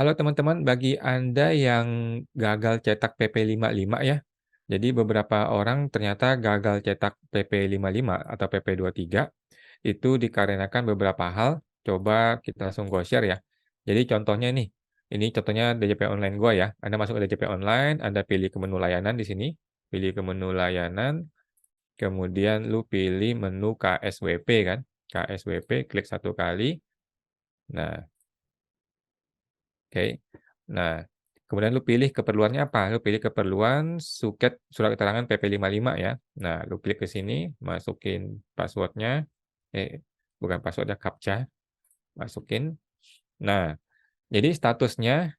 Halo teman-teman, bagi Anda yang gagal cetak PP55 ya. Jadi beberapa orang ternyata gagal cetak PP55 atau PP23 itu dikarenakan beberapa hal. Coba kita langsung go share ya. Jadi contohnya nih, ini contohnya DJP online gua ya. Anda masuk ke DJP online, Anda pilih ke menu layanan di sini, pilih ke menu layanan, kemudian lu pilih menu KSWP kan. KSWP, klik satu kali. Nah, oke. Nah, kemudian lu pilih keperluannya apa, lu pilih keperluan suket surat keterangan PP55 ya. Nah, lu klik ke sini, masukin password-nya, bukan password ya, captcha, masukin. Nah, jadi statusnya,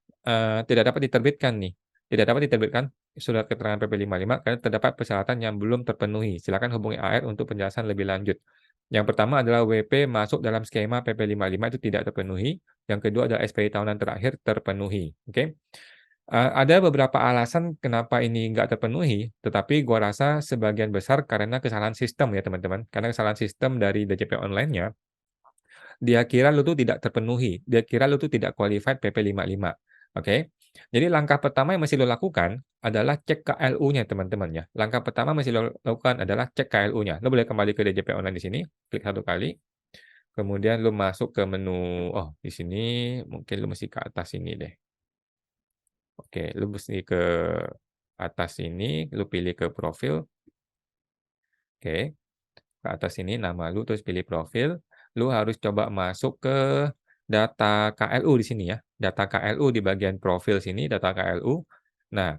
tidak dapat diterbitkan nih, tidak dapat diterbitkan surat keterangan PP55 karena terdapat persyaratan yang belum terpenuhi. Silakan hubungi AR untuk penjelasan lebih lanjut. Yang pertama adalah WP masuk dalam skema PP55 itu tidak terpenuhi, yang kedua adalah SPI tahunan terakhir terpenuhi, oke. Ada beberapa alasan kenapa ini nggak terpenuhi, tetapi gua rasa sebagian besar karena kesalahan sistem ya teman-teman. Karena kesalahan sistem dari DJP online-nya, dia kira lu tuh tidak terpenuhi, dia kira lu tuh tidak qualified PP55, oke. Jadi langkah pertama yang mesti lu lakukan adalah cek KLU-nya teman-teman ya. Langkah pertama mesti lu lakukan adalah cek KLU-nya. Lu boleh kembali ke DJP online di sini, klik satu kali, kemudian lu masuk ke menu, oh di sini mungkin lu mesti ke atas ini deh. Oke, lu mesti ke atas sini, lu pilih ke profil, oke, ke atas sini nama lu, terus pilih profil, lu harus coba masuk ke data KLU di sini ya, data KLU di bagian profil sini, data KLU. Nah,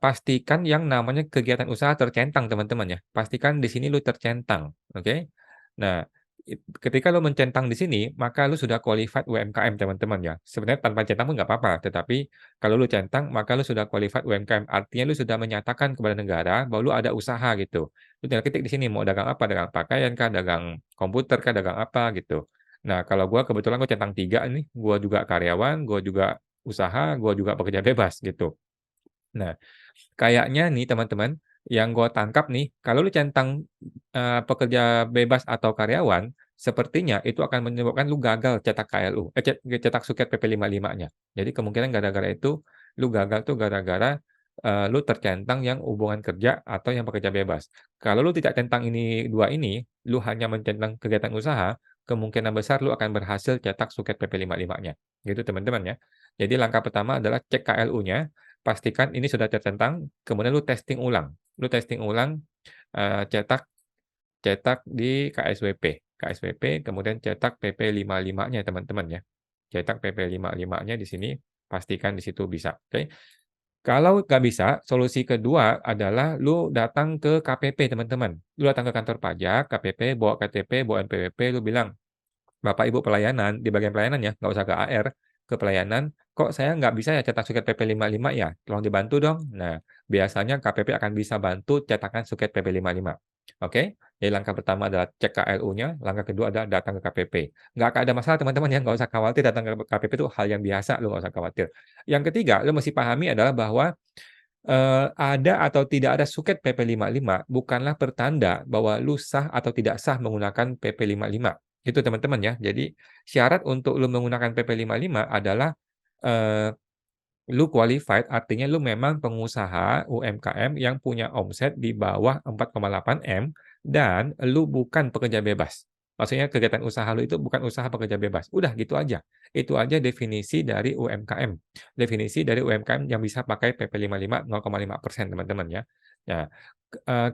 pastikan yang namanya kegiatan usaha tercentang teman-teman ya, pastikan di sini lu tercentang, oke. Nah, ketika lu mencentang di sini, maka lu sudah qualified UMKM teman-teman ya. Sebenarnya tanpa centang pun nggak apa-apa, tetapi kalau lu centang, maka lu sudah qualified UMKM. Artinya lu sudah menyatakan kepada negara bahwa lu ada usaha gitu. Lu tinggal ketik di sini mau dagang apa, dagang pakaian kah, dagang komputer kah, dagang apa gitu. Nah, kalau gua kebetulan gua centang 3 nih, gua juga karyawan, gua juga usaha, gua juga pekerja bebas gitu. Nah, kayaknya nih teman-teman, yang gua tangkap nih, kalau lu centang, pekerja bebas atau karyawan, sepertinya itu akan menyebabkan lu gagal cetak KLU, cetak suket PP55-nya. Jadi kemungkinan gara-gara itu, lu gagal tuh gara-gara, lu tercentang yang hubungan kerja atau yang pekerja bebas. Kalau lu tidak centang ini 2 ini, lu hanya mencentang kegiatan usaha, kemungkinan besar lu akan berhasil cetak suket PP55-nya. Gitu teman-teman ya. Jadi langkah pertama adalah cek KLU-nya, pastikan ini sudah tercentang, kemudian lu testing ulang. Lu testing ulang, cetak cetak di KSWP, kemudian cetak PP55-nya teman-teman ya. Cetak PP55-nya di sini, pastikan di situ bisa, oke. Kalau nggak bisa, solusi kedua adalah lu datang ke KPP teman-teman. Lu datang ke kantor pajak, KPP, bawa KTP, bawa NPWP, lu bilang, Bapak Ibu pelayanan, di bagian pelayanan ya, nggak usah ke AR, ke pelayanan, "Kok saya nggak bisa ya cetak suket PP55 ya? Tolong dibantu dong." Nah, biasanya KPP akan bisa bantu cetakan suket PP55. Oke? Jadi langkah pertama adalah cek KLU-nya, langkah kedua adalah datang ke KPP. Nggak akan ada masalah teman-teman ya, nggak usah khawatir datang ke KPP itu hal yang biasa, lu nggak usah khawatir. Yang ketiga, lu mesti pahami adalah bahwa, ada atau tidak ada suket PP55 bukanlah pertanda bahwa lu sah atau tidak sah menggunakan PP55. Gitu teman-teman ya. Jadi syarat untuk lu menggunakan PP55 adalah, eee, lu qualified artinya lu memang pengusaha UMKM yang punya omset di bawah 4,8 M dan lu bukan pekerja bebas. Maksudnya kegiatan usaha lu itu bukan usaha pekerja bebas. Udah gitu aja. Itu aja definisi dari UMKM. Definisi dari UMKM yang bisa pakai PP55 0,5% teman-teman ya. Nah,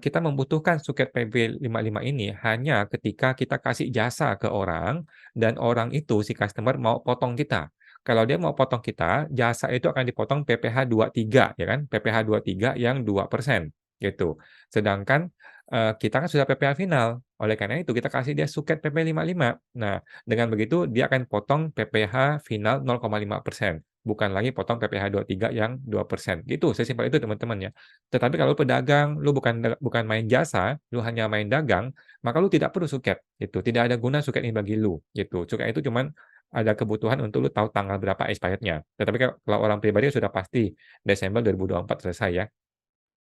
kita membutuhkan suket PP55 ini hanya ketika kita kasih jasa ke orang dan orang itu si customer mau potong kita. Kalau dia mau potong kita, jasa itu akan dipotong PPh 23 ya kan, PPh 23 yang 2% gitu. Sedangkan, kita kan sudah PPh final, oleh karena itu kita kasih dia suket PP55. Nah, dengan begitu dia akan potong PPh final 0,5%, bukan lagi potong PPh 23 yang 2%, gitu, sesimpel itu teman-teman ya. Tetapi kalau pedagang, lu bukan main jasa, lu hanya main dagang, maka lu tidak perlu suket, gitu. Tidak ada guna suket ini bagi lu, gitu. Suket itu cuman ada kebutuhan untuk lu tahu tanggal berapa expired-nya. Tetapi kalau orang pribadi sudah pasti Desember 2024 selesai ya.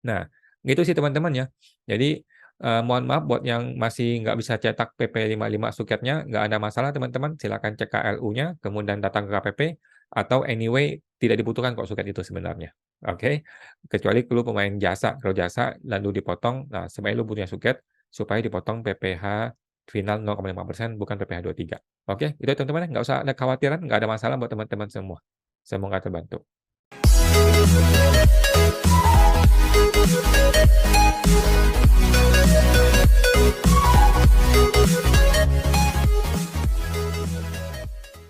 Nah, gitu sih teman-teman ya. Jadi, mohon maaf buat yang masih nggak bisa cetak PP55 suketnya, nggak ada masalah teman-teman, silakan cek KLU-nya, kemudian datang ke KPP. atau anyway tidak dibutuhkan kok suket itu sebenarnya, oke? Kecuali lu pemain jasa, kalau jasa lalu dipotong, nah sebenarnya lu butuhnya suket supaya dipotong PPh final 0,5% bukan PPh 23. Oke, itu teman-teman ya, nggak usah ada kekhawatiran, nggak ada masalah buat teman-teman semua. Semoga terbantu.